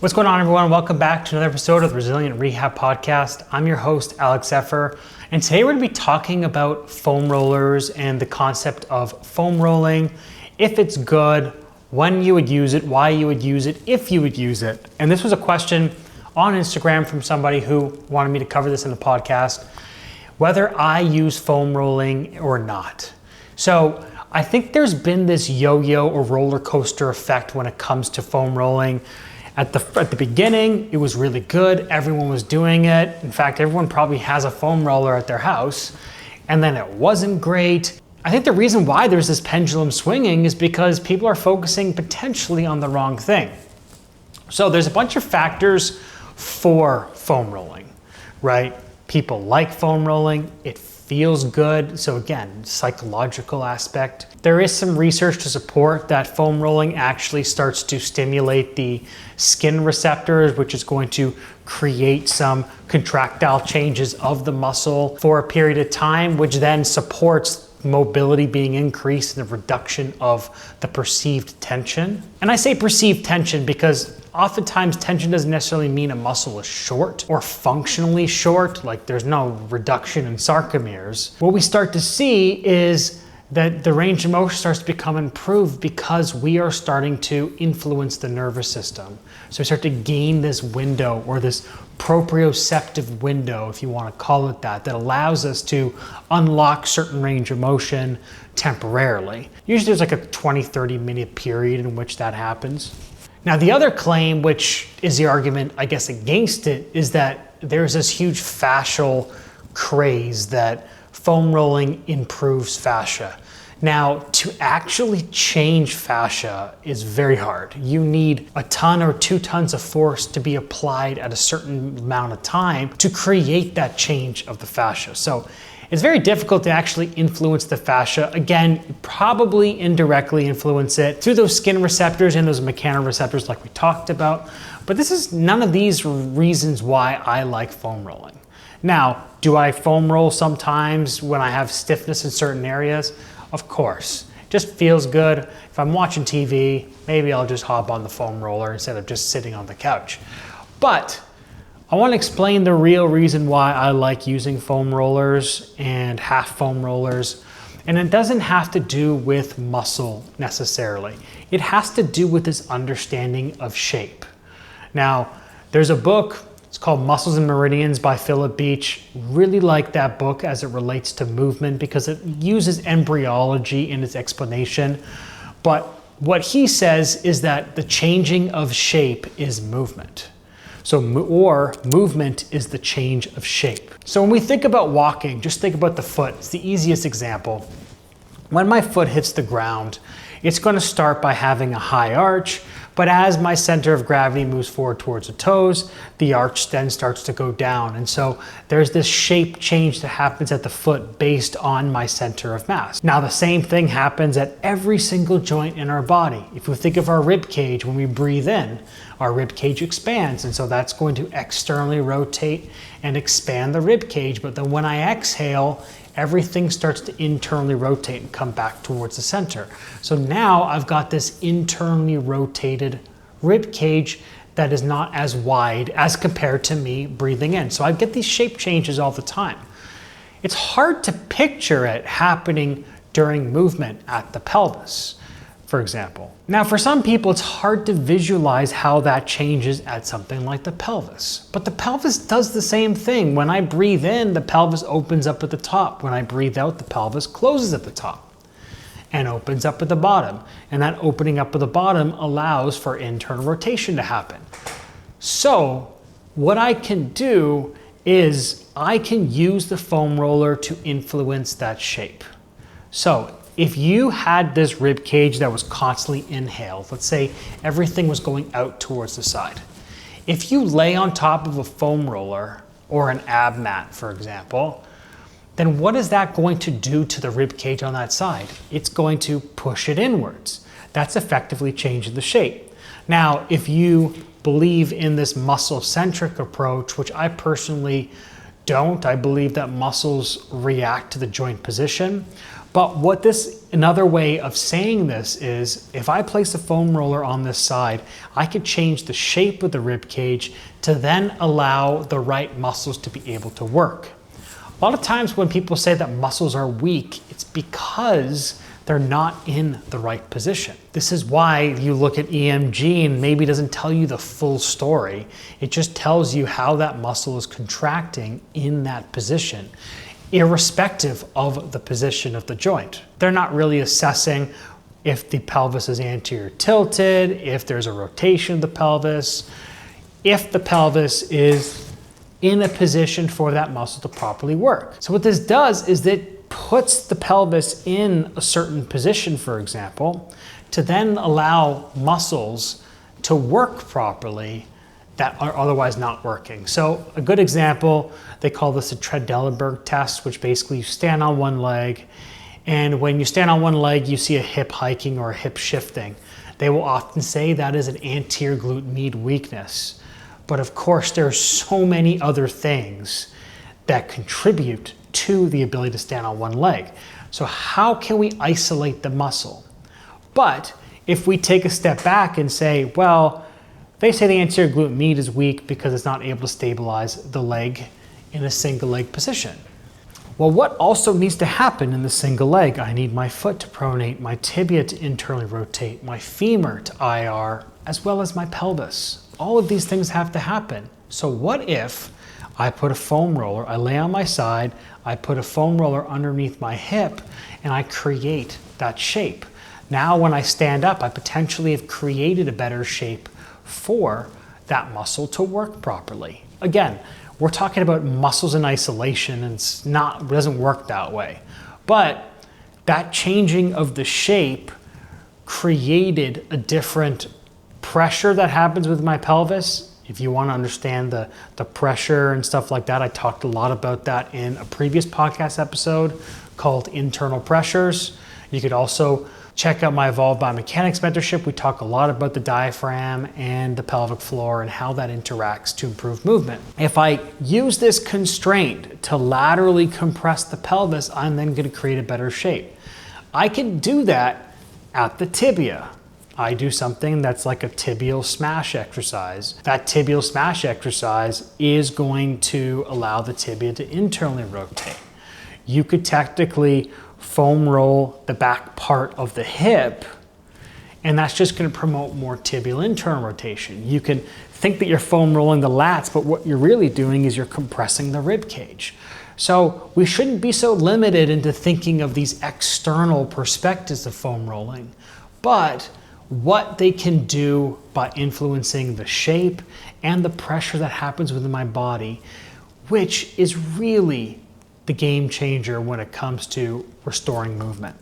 What's going on, everyone? Welcome back to another episode of the Resilient Rehab Podcast. I'm your host, Alex Effer, and today we're going to be talking about foam rollers and the concept of foam rolling, if it's good, when you would use it, why you would use it, if you would use it. And this was a question on Instagram from somebody who wanted me to cover this in the podcast, whether I use foam rolling or not. So I think there's been this yo-yo or roller coaster effect when it comes to foam rolling. At the beginning, it was really good. Everyone was doing it. In fact, everyone probably has a foam roller at their house. And then it wasn't great. I think the reason why there's this pendulum swinging is because people are focusing potentially on the wrong thing. So there's a bunch of factors for foam rolling, right? People like foam rolling. It feels good. So again, psychological aspect. There is some research to support that foam rolling actually starts to stimulate the skin receptors, which is going to create some contractile changes of the muscle for a period of time, which then supports mobility being increased and the reduction of the perceived tension. And I say perceived tension because oftentimes tension doesn't necessarily mean a muscle is short or functionally short, like there's no reduction in sarcomeres. What we start to see is that the range of motion starts to become improved because we are starting to influence the nervous system. So we start to gain this window, or this proprioceptive window, if you want to call it that allows us to unlock certain range of motion temporarily. Usually there's like a 20-30 minute period in which that happens. Now the other claim, which is the argument, I guess, against it, is that there's this huge fascial craze that foam rolling improves fascia. Now, to actually change fascia is very hard. You need a ton or 2 tons of force to be applied at a certain amount of time to create that change of the fascia. So it's very difficult to actually influence the fascia. Again, probably indirectly influence it through those skin receptors and those mechanoreceptors like we talked about. But this is none of these reasons why I like foam rolling. Now, do I foam roll sometimes when I have stiffness in certain areas? Of course. It just feels good. If I'm watching TV, maybe I'll just hop on the foam roller instead of just sitting on the couch. But I want to explain the real reason why I like using foam rollers and half foam rollers. And it doesn't have to do with muscle necessarily. It has to do with this understanding of shape. Now, there's a book. It's called Muscles and Meridians by Philip Beach. Really like that book as it relates to movement because it uses embryology in its explanation. But what he says is that the changing of shape is movement. Or movement is the change of shape. So when we think about walking, just think about the foot. It's the easiest example. When my foot hits the ground, it's going to start by having a high arch. But as my center of gravity moves forward towards the toes, the arch then starts to go down. And so there's this shape change that happens at the foot based on my center of mass. Now, the same thing happens at every single joint in our body. If we think of our rib cage, when we breathe in, our rib cage expands. And so that's going to externally rotate and expand the rib cage. But then when I exhale, everything starts to internally rotate and come back towards the center. So now I've got this internally rotated rib cage that is not as wide as compared to me breathing in. So I get these shape changes all the time. It's hard to picture it happening during movement at the pelvis, for example. Now, for some people, it's hard to visualize how that changes at something like the pelvis. But the pelvis does the same thing. When I breathe in, the pelvis opens up at the top. When I breathe out, the pelvis closes at the top and opens up at the bottom. And that opening up at the bottom allows for internal rotation to happen. So what I can do is I can use the foam roller to influence that shape. So if you had this rib cage that was constantly inhaled, let's say everything was going out towards the side. If you lay on top of a foam roller or an ab mat, for example, then what is that going to do to the rib cage on that side? It's going to push it inwards. That's effectively changing the shape. Now, if you believe in this muscle-centric approach, which I personally don't, I believe that muscles react to the joint position. But another way of saying this is, if I place a foam roller on this side, I could change the shape of the rib cage to then allow the right muscles to be able to work. A lot of times when people say that muscles are weak, it's because they're not in the right position. This is why you look at EMG and maybe doesn't tell you the full story. It just tells you how that muscle is contracting in that position, irrespective of the position of the joint. They're not really assessing if the pelvis is anterior tilted, if there's a rotation of the pelvis, if the pelvis is in a position for that muscle to properly work. So what this does is that puts the pelvis in a certain position, for example, to then allow muscles to work properly that are otherwise not working. So a good example, they call this a Trendelenburg test, which basically you stand on one leg, and when you stand on one leg, you see a hip hiking or a hip shifting. They will often say that is an anterior glute med weakness. But of course, there are so many other things that contribute to the ability to stand on one leg. So how can we isolate the muscle? But if we take a step back and say, well, they say the anterior glute med is weak because it's not able to stabilize the leg in a single leg position. Well, what also needs to happen in the single leg? I need my foot to pronate, my tibia to internally rotate, my femur to IR, as well as my pelvis. All of these things have to happen. So what if I put a foam roller, I lay on my side, I put a foam roller underneath my hip, and I create that shape. Now when I stand up, I potentially have created a better shape for that muscle to work properly. Again, we're talking about muscles in isolation, and it doesn't work that way. But that changing of the shape created a different pressure that happens with my pelvis. If you want to understand the pressure and stuff like that, I talked a lot about that in a previous podcast episode called Internal Pressures. You could also check out my Evolved Biomechanics mentorship. We talk a lot about the diaphragm and the pelvic floor and how that interacts to improve movement. If I use this constraint to laterally compress the pelvis, I'm then going to create a better shape. I can do that at the tibia. I do something that's like a tibial smash exercise. That tibial smash exercise is going to allow the tibia to internally rotate. You could technically foam roll the back part of the hip, and that's just going to promote more tibial internal rotation. You can think that you're foam rolling the lats, but what you're really doing is you're compressing the rib cage. So we shouldn't be so limited into thinking of these external perspectives of foam rolling, but what they can do by influencing the shape and the pressure that happens within my body, which is really the game changer when it comes to restoring movement.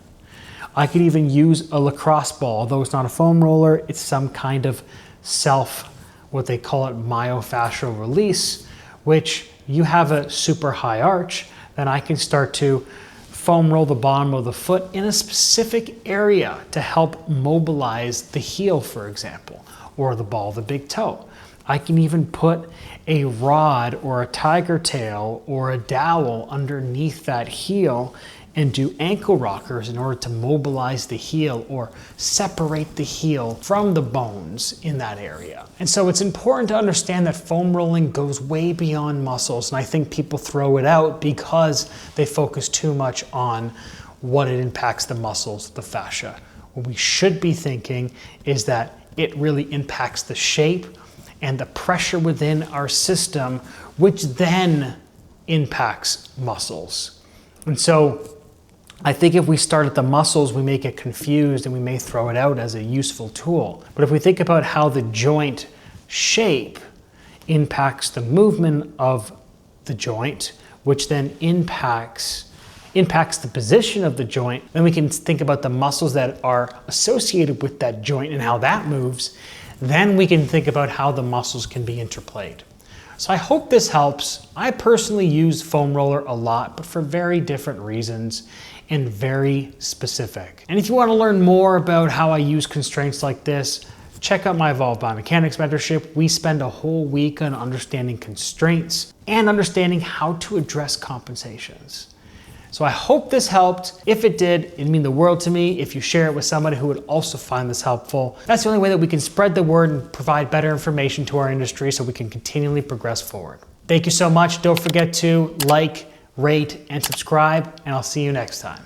I could even use a lacrosse ball, although it's not a foam roller, it's some kind of what they call it, myofascial release, which you have a super high arch, then I can start to foam roll the bottom of the foot in a specific area to help mobilize the heel, for example, or the ball of the big toe. I can even put a rod or a tiger tail or a dowel underneath that heel and do ankle rockers in order to mobilize the heel or separate the heel from the bones in that area. And so it's important to understand that foam rolling goes way beyond muscles, and I think people throw it out because they focus too much on what it impacts the muscles, the fascia. What we should be thinking is that it really impacts the shape and the pressure within our system, which then impacts muscles. And so I think if we start at the muscles, we may get confused and we may throw it out as a useful tool. But if we think about how the joint shape impacts the movement of the joint, which then impacts the position of the joint, then we can think about the muscles that are associated with that joint and how that moves. Then we can think about how the muscles can be interplayed. So I hope this helps. I personally use foam roller a lot, but for very different reasons and very specific. And if you want to learn more about how I use constraints like this, check out my Evolved Biomechanics mentorship. We spend a whole week on understanding constraints and understanding how to address compensations. So I hope this helped. If it did, it'd mean the world to me if you share it with somebody who would also find this helpful. That's the only way that we can spread the word and provide better information to our industry so we can continually progress forward. Thank you so much. Don't forget to like, rate, and subscribe, and I'll see you next time.